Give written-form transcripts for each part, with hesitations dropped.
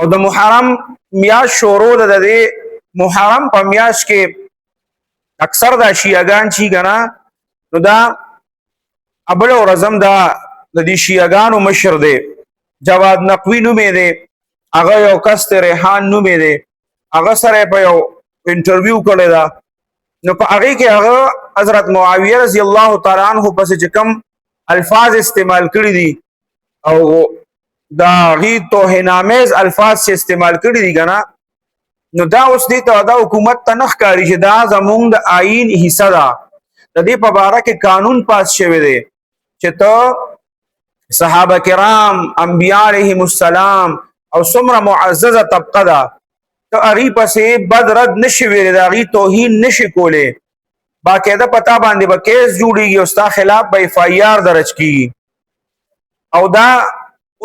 او د محرم میاش شروع د دې محرم په میاش کې اکثر دا شیعاګان چې ګنا نو دا ابل او رزم دا د دې شیعاګانو مشر دی جواد نقوی نومې دی هغه یو کس ته ریحان نومې دی هغه سره په یو انټرویو کړی دا نو په هغه کې هغه حضرت معاویه رضی الله تعالی عنہ پس چې کوم الفاظ استعمال کړی دي او دا غي توهینامیز الفاظ چې استعمال کړی دي کنه نو دا اوس دې ته دا حکومت ته نخ کاری چې دا زمونږ د آئین حصہ ده د دې په اړه کې قانون پاس شوی دی چې ته صحابه کرام انبیاء علیهم السلام او څومره معززه طبقه ده ته هغې پسې بد رد نشي ویلی د هغې توهین نشي کولی باقاعده پتا باندې به کیس جوړیږي او ستا خلاف به اف آی آر درج کیږي او دا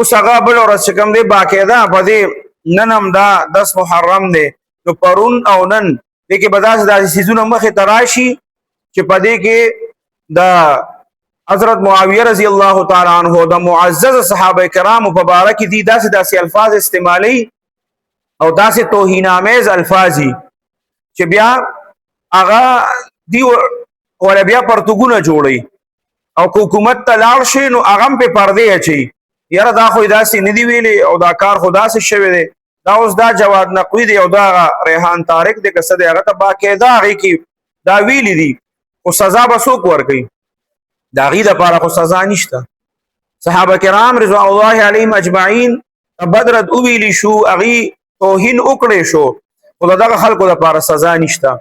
اوس هغه بل ورځ چې کوم دی باقاعده په دې نن هم دا 10 محرم دی نو پرون او نن دې کې به داسې څیزونه مخې ته راشي چې په دې کې د حضرت معاویه رضی الله تعالی عنہ د معزز صحابه کرامو په باره کې دي داسې الفاظ استعمالي او داسې توهینامیز الفاظي چې بیا هغه دی ولا بیا پرتګونه جوړي او حکومت ته لاړ شي نو هغه په پردې اچي یاره دا خو داسې نه دی ویلي او دا کار خو داسې شوی دی دا اوس دا جواد نقوی دی او دا ریحان طارق دی که څه دی هغه ته باقاعده هغې کې دا ویلي دي خو سزا به څوک ورکوي د هغې دپاره خو سزا نشته صحابه کرام رضوان الله علیهم اجمعین بد رد وویلي شو هغې توهین وکړی شو خو د دغه خلکو دپاره سزا نشته